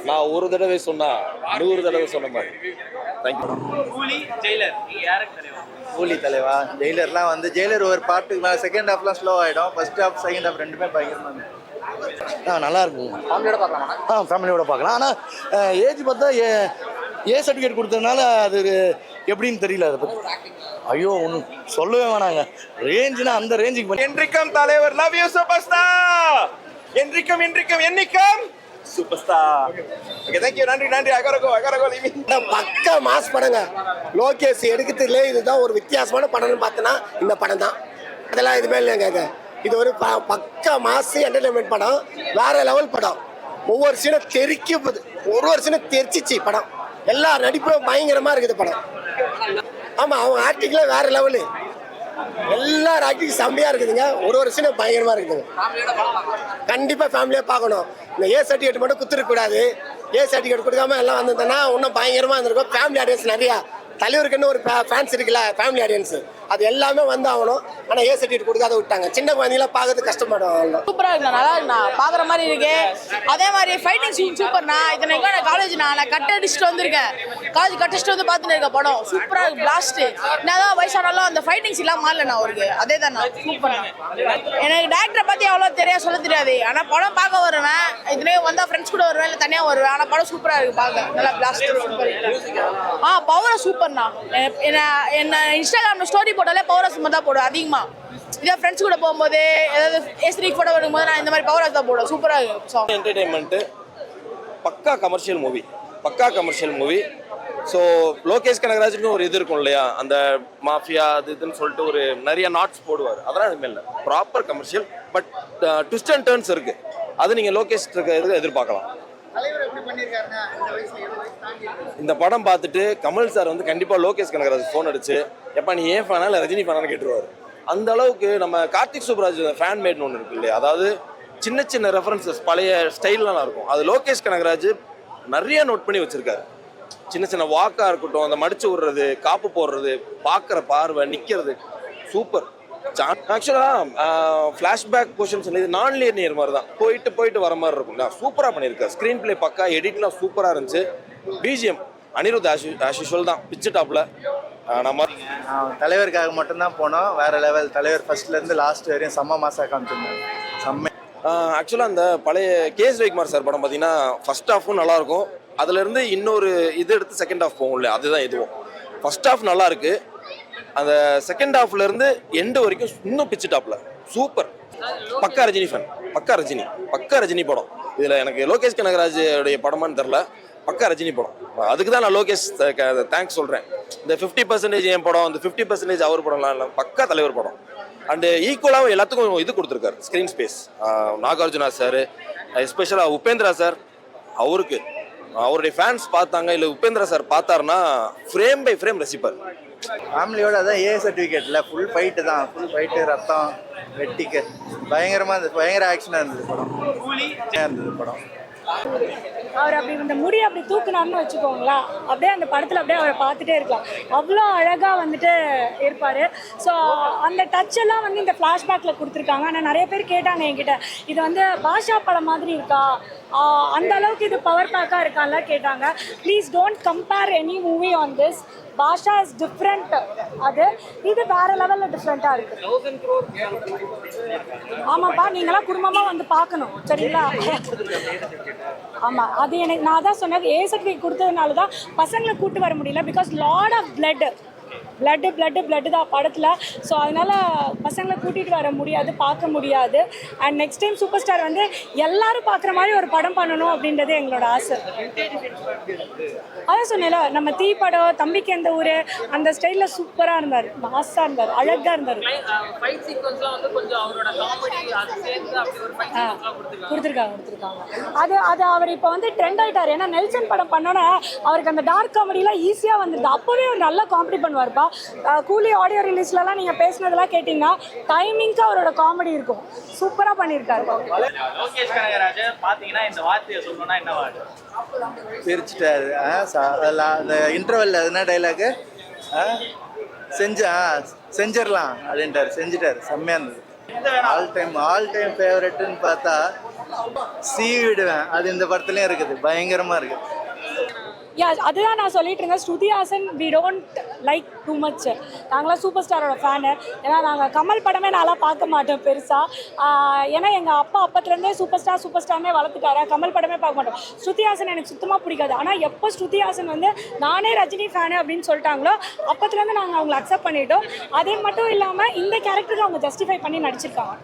நான் ஒரு தடவை சொன்னா 100 தடவை சொன்ன மாதிரி. தேங்க்யூ. கூலி ஜெயிலர் நீங்க யாருக்கு தெரியும்? கூலி தலைவா. ஜெயிலர்லாம் வந்து ஜெயிலர் ஒரு பார்ட்டுக்கு மேலே செகண்ட் ஹாஃப்லாம் ஸ்லோ ஆகிடும். ஃபர்ஸ்ட் ஹாஃப் செகண்ட் ஹாஃப் ரெண்டுமே பயங்கரமாக நல்லா இருக்குங்க. ஃபேமிலியோட பார்க்கலாமா? ஃபேமிலியோட பார்க்கலாம். ஆனால் ஏஜ் பார்த்தா ஏ சர்டிஃபிகேட் கொடுத்ததுனால அது எப்படின்னு தெரியல. அதை பற்றி ஐயோ ஒன்றும் சொல்லவே வேணாங்க. ரேஞ்சுனா அந்த ரேஞ்சுக்கு பண்ணி. என்றைக்கும் தலைவர் லவ் யூ சூப்பர் ஸ்டார். என்றைக்கும் என்னைக்கும் super star. Okay thank you. நன்றி. அகரகோ லிவிங். பக்கா மாஸ் படங்க. லோகேஷ் எடுக்கிறதுலே இதுதான் ஒரு வித்தியாசமான படம்னு பார்த்தோன்னா இந்த படம் தான். அதெல்லாம் எதுவுமே இல்லைங்க. இது ஒரு பக்கா மாஸ் என்டர்டைன்மெண்ட் படம். வேற லெவல் படம். ஒவ்வொரு சீனும் தெறிக்க போகுது. ஒரு சீனும் தெரிச்சிச்சு படம். எல்லா நடிப்பும் பயங்கரமா இருக்குது படம். ஆமா, அவங்க ஆக்டிங்லாம் வேற லெவலு. எல்லாரும் ஆக்டிங் செம்மையா இருக்குதுங்க. ஒரு சீனும் பயங்கரமா இருக்குதுங்க. கண்டிப்பா ஃபேமிலியா பார்க்கணும். இந்த ஏ சர்டிஃபிகேட் மட்டும் குத்துருக்க கூடாது. ஏ சர்டிஃபிகேட் கொடுக்காம எல்லாம் வந்திருந்தேன்னா இன்னும் பயங்கரமா இருந்திருக்கும். ஃபேமிலி ஆடியன்ஸ் நிறையா. தலைவருக்குன்னு ஒரு ஃபேன்ஸ் இருக்குல்ல, ஃபேமிலி ஆடியன்ஸ், அது எல்லாமே வந்து ஆகணும். ஆனால் ஏ சர்டிஃபிகேட் கொடுக்காத விட்டாங்க. சின்ன குழந்தைங்களாம் பார்க்கறது கஷ்டப்படும். சூப்பராக இருக்குண்ணா, நல்லா இருக்குண்ணா, பார்க்குற மாதிரி இருக்கு. அதே மாதிரி ஃபைட்டிங் சீன் சூப்பர்ண்ணா. இத்தனைக்கும் நான் காலேஜ்ண்ணா, நான் கட் அடிச்சுட்டு வந்திருக்கேன். காலேஜ் கட்டிச்சுட்டு வந்து பார்த்துட்டு இருக்க படம் சூப்பராக இருக்கு. பிளாஸ்ட் என்னதான் வயசானாலும் அந்த ஃபைட்டிங் சீன்லாம் மாறலண்ணா அவருக்கு. அதே தான்ண்ணா சூப்பர்ண்ணா. எனக்கு டேரக்டரை பற்றி அவ்வளோ சொல்ல தெரியாது. ஆனால் படம் பார்க்க வருவேன். இதுலேயும் வந்தால் ஃப்ரெண்ட்ஸ் கூட வருவேன், இல்லை தனியாக வருவேன். ஆனால் படம் சூப்பராக இருக்குது பார்க்க. நல்லா பிளாஸ்ட் சூப்பர். பவரை சூப்பர்ண்ணா. என்ன இன்ஸ்டாகிராமில் ஸ்டோரி போட்டாலே பவர் ஹவுஸ் தான் போடுவேன் அதிகமாக. இதே ஃப்ரெண்ட்ஸ் கூட போகும்போது ஏதாவது ஏஸ்ட்ரிக் ஃபோட்டோ வரும்போது நான் இந்த மாதிரி பவர் ஹவுஸ் தான் போடுவேன். சூப்பராக இருக்கும் சாங். என்டர்டைன்மெண்ட்டு பக்கா கமர்ஷியல் மூவி. ஸோ லோகேஷ் கனகராஜுக்கு ஒரு இது இருக்கும் இல்லையா, அந்த மாஃபியா அது இதுன்னு சொல்லிட்டு ஒரு நிறைய நாட்ஸ் போடுவார். அதெல்லாம் எதுவுமே இல்லை, proper commercial. But twist and turns இருக்கு. அது நீங்கள் லோகேஷ் எதிர்பார்க்கலாம். இந்த படம் பார்த்துட்டு கமல் சார் வந்து கண்டிப்பாக லோகேஷ் கனகராஜ் ஃபோன் அடிச்சு, எப்பா நீ ஏன் ஃபேனா இல்லை ரஜினி ஃபேனான்னு கேட்டுருவார். அந்த அளவுக்கு நம்ம கார்த்திக் சுப்ராஜ் ஃபேன் மேட்னு ஒன்று இருக்கு இல்லையா, அதாவது சின்ன சின்ன ரெஃபரன்சஸ் பழைய ஸ்டைல்லாம் இருக்கும். அது லோகேஷ் கனகராஜ் நிறைய நோட் பண்ணி வச்சிருக்காரு. சின்ன சின்ன வாக்காக இருக்கட்டும், அந்த மடிச்சு விடுறது, காப்பு போடுறது, பார்க்குற பார்வை, நிற்கிறது சூப்பர். ஆக்சுவலாக ஃப்ளாஷ்பேக் போர்ஷன்ஸ் இது நான் லீனியர் மாதிரி தான், போயிட்டு வர மாதிரி இருக்கும். சூப்பராக பண்ணியிருக்காரு. ஸ்க்ரீன் பிளே பக்கா, எடிட்லாம் சூப்பராக இருந்துச்சு. பிஜிஎம் அனிருத் ஆஷிஷுவல் தான் பிச்சு டாப்பில். நம்ம தலைவருக்காக மட்டும்தான் போனோம். வேற லெவல். தலைவர் ஃபர்ஸ்ட்லேருந்து லாஸ்ட் வரையும் செம்ம மாசாக காமிச்சிருந்தாங்க. செம்ம. ஆக்சுவலாக அந்த பழைய கேஎஸ் ரவிக்குமார் சார் படம் பார்த்தீங்கன்னா ஃபர்ஸ்ட் ஹாஃபும் நல்லாயிருக்கும். அதுலேருந்து இன்னொரு இது எடுத்து செகண்ட் ஹாஃப் போகும்ல, அதுதான் இதுவும். ஃபர்ஸ்ட் ஹாஃப் நல்லா இருக்கு. அந்த செகண்ட் ஹாஃப்லேருந்து எண்டு வரைக்கும் இன்னும் பிச்சு டாப்பில் சூப்பர். பக்கா ரஜினி ஃபேன். பக்கா ரஜினி படம். இதில் எனக்கு லோகேஷ் கனகராஜுடைய படமான்னு தெரில, பக்கா ரஜினி படம். அதுக்கு தான் நான் லோகேஷ் தேங்க்ஸ் சொல்கிறேன். இந்த 50% என் படம், இந்த 50% அவர் படம்லாம் இல்லை, பக்கா தலைவர் படம். அண்டு ஈக்குவலாகவும் எல்லாத்துக்கும் இது கொடுத்துருக்காரு, ஸ்க்ரீன் ஸ்பேஸ். நாகார்ஜுனா சார், எஸ்பெஷலாக உபேந்திரா சார், அவருடைய ஃபேன்ஸ் பார்த்தாங்க, இல்லை உபேந்திரா சார் பார்த்தாருன்னா ஃப்ரேம் பை ஃப்ரேம் ரசிப்பார். ஃபேமிலியோட அதான் ஏ சர்டிஃபிகேட்டில் ஃபுல் ஃபைட்டு தான். ஃபுல் ஃபைட்டு, ரத்தம், வெட்டிக்கு பயங்கரமாக இருந்தது. பயங்கர ஆக்ஷனாக இருந்தது படம். அவர் அப்படி இந்த முடி அப்படி தூக்குனார்னு வச்சுக்கோங்களா, அப்படியே அந்த படத்தில் அப்படியே அவரை பார்த்துட்டே இருக்கலாம். அவ்வளோ அழகாக வந்துட்டு இருப்பார். ஸோ அந்த டச்செல்லாம் வந்து இந்த ஃப்ளாஷ்பேக்கில் கொடுத்துருக்காங்க. ஆனால் நிறைய பேர் கேட்டாங்க என்கிட்ட, இது வந்து பாஷா படம் மாதிரி இருக்கா, அந்த அளவுக்கு இது பவர் பேக்காக இருக்கான்ல கேட்டாங்க. Please don't compare any movie on this. Baasha is different. இது வேற லெவலில் டிஃப்ரெண்ட்டாக இருக்குது. ஆமாப்பா, நீங்களாம் குடும்பமாக வந்து பார்க்கணும், சரிங்களா? ஆமாம், அது எனக்கு நான் தான் சொன்னது. ஏ சர்டிஃபிகேட் கொடுத்ததுனால தான் பசங்களை கூட்டு வர முடியல. பிகாஸ் லாட் ஆஃப் பிளட்டு தான் படத்தில். ஸோ அதனால் பசங்களை கூட்டிகிட்டு வர முடியாது, பார்க்க முடியாது. And next time super star வந்து எல்லாரும் பார்க்குற மாதிரி ஒரு படம் பண்ணணும் அப்படின்றது எங்களோட ஆசை. அதான் சொன்னேன்ல, நம்ம தீ படம், தம்பிக்கு எந்த ஊர், அந்த ஸ்டைலில் சூப்பராக இருந்தார், மாஸாக இருந்தார், அழகாக இருந்தார். கொடுத்துருக்காங்க. அது அவர் இப்போ வந்து ட்ரெண்ட் ஆகிட்டார். ஏன்னா நெல்சன் படம் பண்ணோன்னா அவருக்கு அந்த டார்க் காமெடிலாம் ஈஸியாக வந்துடுது. அப்போவே அவர் நல்லா காமெடி பண்ணுவார்ப்பா. கூலி ஆடியோ ரிலீஸ்லலாம் நீங்கள் பேசினதெல்லாம் கேட்டிங்கன்னா டைமிங்க்கு அவரோட காமெடி இருக்கும். சூப்பராக பண்ணியிருக்காரு. லோகேஷ் கனகராஜ் பார்த்தீங்கன்னா இந்த வார்த்தையை சொல்லணும்னா என்ன வார்த்தை? பிரிச்சுட்டாரு. அந்த இன்டர்வெல்ல என்ன டைலாகு, செஞ்சிடலாம் அப்படின்ட்டார். செஞ்சுட்டார். செம்மையாக இருந்தது. ஆல் டைம் ஃபேவரட்னு பார்த்தா விடுவேன். அது இந்த படத்துலயும் இருக்குது, பயங்கரமா இருக்கு. யா அதுதான் நான் சொல்லிட்டு இருந்தேன். Shruti Haasan we don't like too much. நாங்களாம் சூப்பர் ஸ்டாரோட ஃபேனு. ஏன்னா நாங்கள் கமல் படமே நான்லாம் பார்க்க மாட்டோம் பெருசாக. ஏன்னா எங்கள் அப்பா அப்பத்துலேருந்தே சூப்பர் ஸ்டார்னே வளர்த்துட்டாரு. கமல் படமே பார்க்க மாட்டோம். ஸ்ருதி ஹாசன் எனக்கு சுத்தமாக பிடிக்காது. ஆனால் எப்போ ஸ்ருதி ஹாசன் வந்து நானே ரஜினி ஃபேனு அப்படின்னு சொல்லிட்டாங்களோ அப்பத்துலேருந்து நாங்கள் அவங்களை அக்செப்ட் பண்ணிட்டோம். அதே மட்டும் இல்லாமல் இந்த கேரக்டருக்கு அவங்க ஜஸ்டிஃபை பண்ணி நடிச்சிருக்காங்க.